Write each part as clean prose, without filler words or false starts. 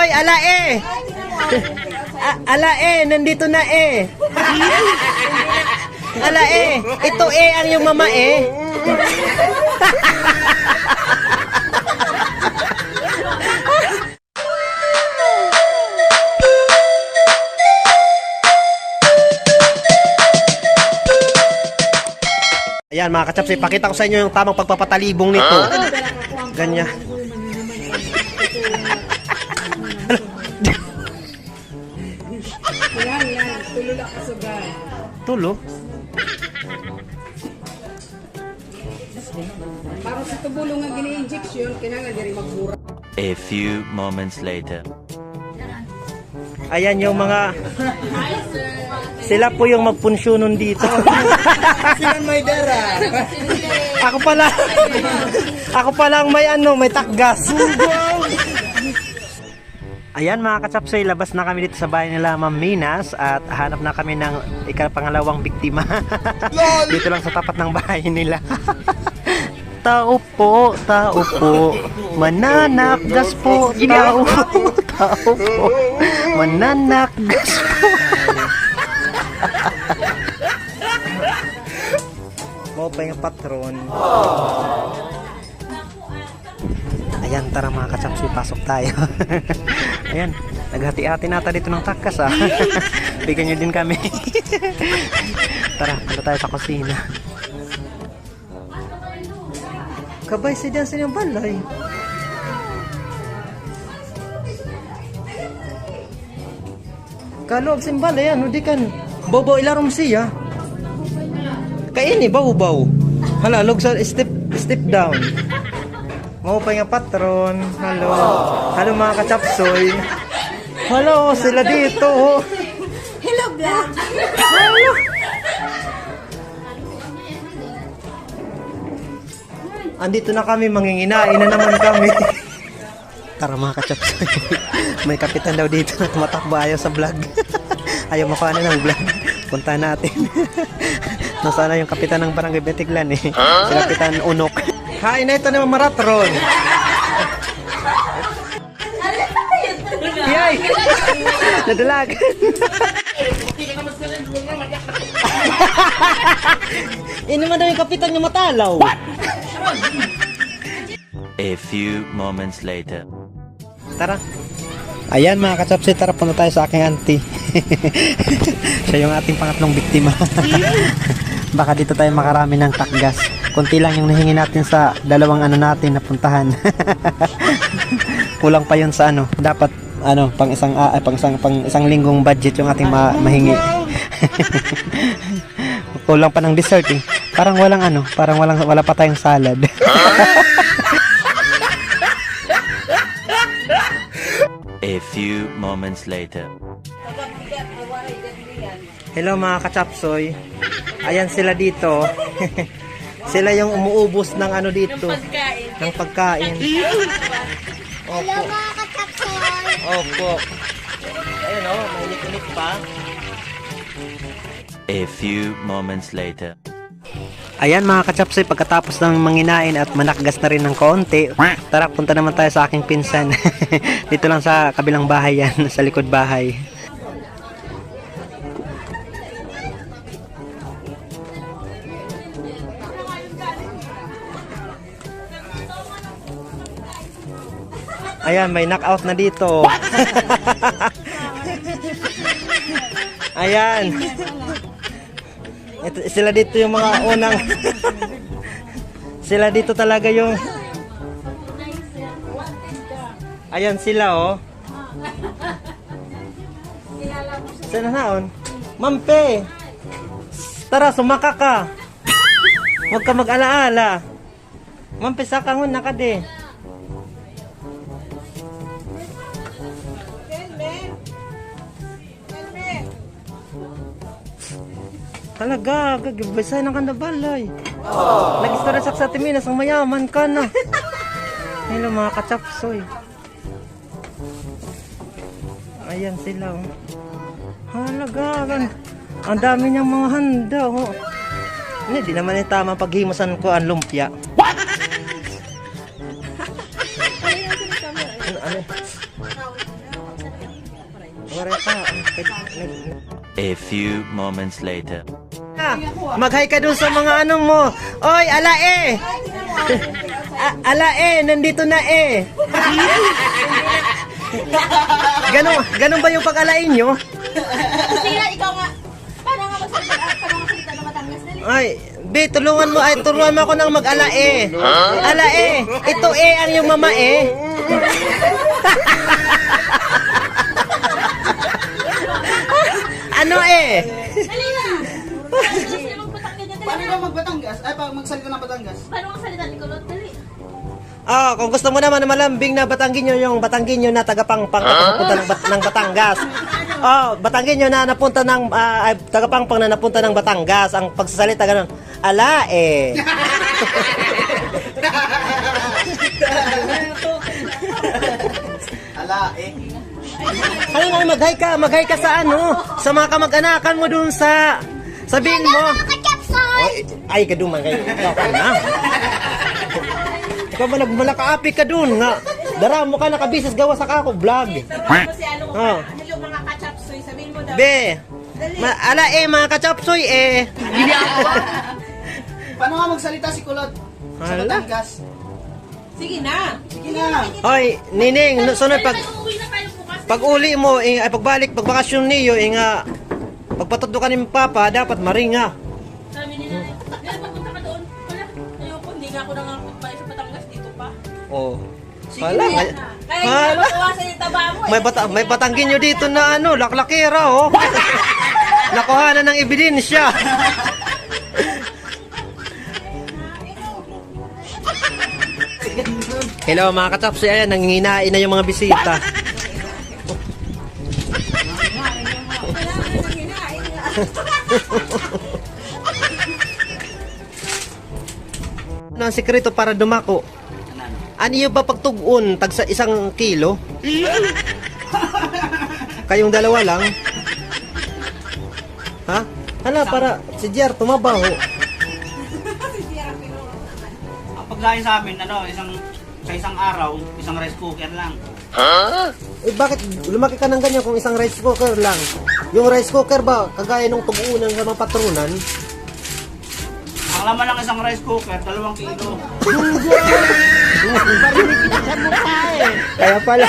Hoy, ala eh. Ala eh, nandito na eh. Ala eh, ito eh ang yung mama eh. Ayan mga kachaps, ipakita ko sa inyo yung tamang pagpapatalibong nito. Ganyan. Tulo lang kasugan. Tulo? Para sa tubulong nga gini-injection, kailangan diri magbura. A few moments later. Ayan yung mga... Sila po yung magpunsyonon dito. Sila may dara. Ako pala ang may may takgas. Ayan mga katsapsoy, labas na kami dito sa bahay nila Ma'am Minas at hanap na kami ng ikapangalawang biktima. Dito lang sa tapat ng bahay nila. Tao po, mananakgas po, tao po, mananakgas po. Mo pa yung patron. Ayan, tara mga katsapsoy, pasok tayo. Ayan, naghati-hati nata dito ng takas ah. Bigyan nyo din kami. Tara, punta tayo sa kusina. Kabay si Diyan sa inyong balay. Kaloob sa balay, ano di kan. Bobo ilarom siya. Kaini, baw-baw. Halalog sa step down. Mau pa nga patron. Hello. Hello mga katsapsoy. Hello, sila dito. Hello vlog. Hello. Andito na kami, manginginain na naman kami. Tara mga katsapsoy. May kapitan daw dito na tumatakbo ayaw sa vlog. Ayaw makuha na ng vlog. Punta natin. Nasaan na yung kapitan ng Barangay Betiglan eh. Si Kapitan Unok. Kain na ito naman maratron. Yay! Nadalag. Ini man daw yung kapitan yung matalaw. A few moments later. Tara. Ayan mga katsapsi, tara punta tayo sa aking auntie. Siya yung ating pangatlong biktima. Baka dito tayo makarami ng takgas. Kunti lang yung nahingi natin sa dalawang natin na puntahan. Kulang pa yun sa dapat pang isang linggong budget yung ating mahingi. Kulang pa ng dessert eh. Parang wala pa tayong salad. A few moments later. Hello mga katsapsoy. Ayan sila dito. Sila yung umuubos ng dito. Ng pagkain. Hello mga katsapsoy. Opo. Ayun may init pa. A few moments later. Ayan mga katsapsoy, pagkatapos ng manginain at manakgas na rin ng konti, tara punta naman tayo sa aking pinsan. Dito lang sa kabilang bahay yan, sa likod bahay. Ayan, may knockout na dito. Ayan. Sila dito yung mga unang sila dito talaga yung ayan sila sila naon Mampe, tara sumaka ka, huwag ka mag-alaala. Mampe, sakangon na ka de. Talaga, gagibasay ng kanda balay. Nag-istorya sa Timinas, ang mayaman ka na. Hello mga katsapsoy. Ayan sila Halaga, ang dami niyang mga handa Hindi naman yung tama paghimusan ko ang lumpia. Wala ka. A few moments later. Mag-hi ka dun sa mga ano mo. Oy, alae! Alae, nandito na eh. Ganun ba yung pag-alain nyo? Sira, ikaw nga. Paano nga magsalita ng Batangas? Dali. Ay, Be, turuan mo ako ng mag-alae. Alae, ito eh ang yung mama eh. Ano eh? Dali na. Dali magbatangas dyan. Paano ba magbatangas? Ay, pag magsalita ng Batangas. Paano ang salita ni Kulot? Dali. Kung gusto mo naman na malambing na Batanggenyo, yung Batanggenyo na tagapangpang napunta ng Batangas. Batanggenyo na napunta ng tagapangpang na napunta ng Batangas. Ang pagsasalita ganun, alae. Ala, eh. Ano na, mag-hi ka sa ano, sa mga kamag-anakan mo dun sa, sabihin mo. Kachapsoy! Ay, kaduman kayo. Ikaw ka na. Ikaw ba nagmalakaapi ka dun nga? Dara mo ka nakabisas gawa sa kako vlog. Si ano ko Oh. hello mga kachapsoy, sabihin mo daw. Be, ala eh, mga kachapsoy eh. Paano nga magsalita si Kulot sa Hala. Batangas? Sige na. Sige na. Hoy, Nining, sunod Uwi na tayo bukas. pag uli mo, ay pagbalik, pagbakasyon niyo, nga, pagpatuto ka ni Papa, dapat maringa. Sabi ni Nanay, "Dali, magpunta ka doon." Wala. Ayoko, hindi nga ako nangangkot pa sa Batangas dito pa. Oh. Sige Hala, na. Kaya Hala. hindi ako sa yung taba mo. may Batanggenyo dito na ano, laklakera oh. Nakuhanan ng ebidensya. Hello mga katapsi, ayan, nanginginain na yung mga bisita. Ano ang sikreto para dumako? Ano yung ba pagtugon tag sa 1 kilo? Kayong dalawa lang? Ha? Hala, para si Jer tumabaho. Ang pagkain sa amin, sa isang araw, isang rice cooker lang. Eh bakit lumaki ka ng ganyan kung isang rice cooker lang? Yung rice cooker ba, kagaya nung tugunan sa mga patronan? Ang laman ng isang rice cooker, 2 kilo. Kaya pala.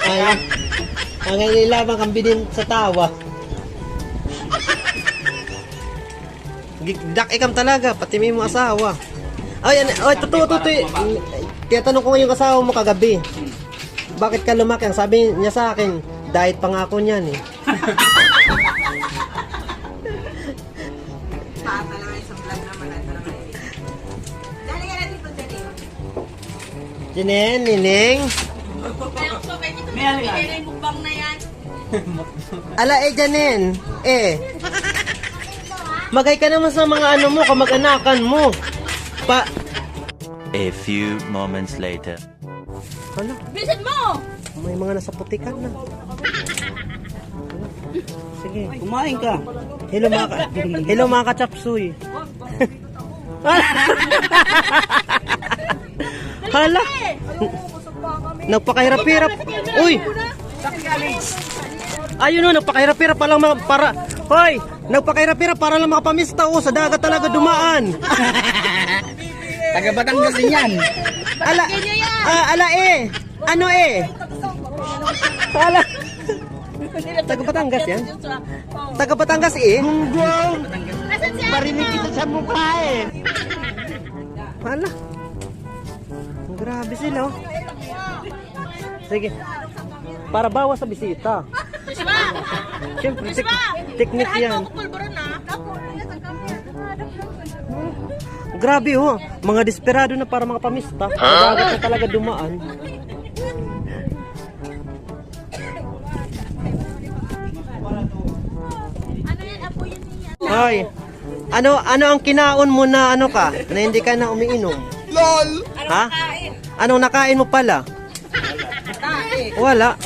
Ay, ang ililamang kang binin sa tawa. Dak ikam talaga, pati may mo asawa. Ay, totoo. Tiyatanong ko ngayong asawa mo kagabi. Bakit ka lumaki? Ang sabi niya sa akin, diet pa nga ako niyan eh. Pata lang isang vlog naman natin. Dali ka na dito, dali. Jinen, Nining. Kaya ako, kaya dito May alin. bigay na yung mukbang na yan. Ala Janen. Magay ka naman sa mga ano mo, kamag-anakan mo. A few moments later. Hala, Bilisan mo! may mga nasa putikan na. Sige. Kumain ka. Hello mga kachapsuy. Hala. Nagpakahirap-hirap. Uy. Ayun o, nagpakahirap-hirap pa lang para. Hoy, nagpakahirap-hirap para lang makapamista o sa dagat talaga dumaan. Taga Batangas din yan. Ala eh. Ano eh? Ala. Taga Batangas yan? Taga Batangas eh? Nasaan si Parinig kita sa mukha eh. Hala. Grabe sila oh. Sige. Para bawas sa bisita. Siyempre, teknik yan. Grabe oh. Mga desperado na para makapamista. Dagat na talaga dumaan. Ano yan? Apo yun niya. Hoy. Ano ang kinaon mo na ano ka? Na hindi ka na umiinom? LOL! Ha? Anong nakain mo pala? Wala.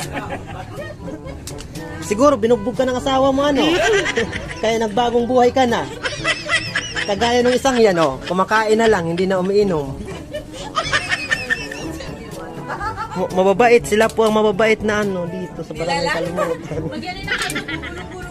Siguro binugbog ka ng asawa mo ano. Kaya nagbagong buhay ka na. Kagaya nung isang yan oh, kumakain na lang, hindi na umiinom. Mababait. Sila po ang mababait na ano dito sa barangay Kilala? Kalimutan. Magyan na kayo. Gulo-gulo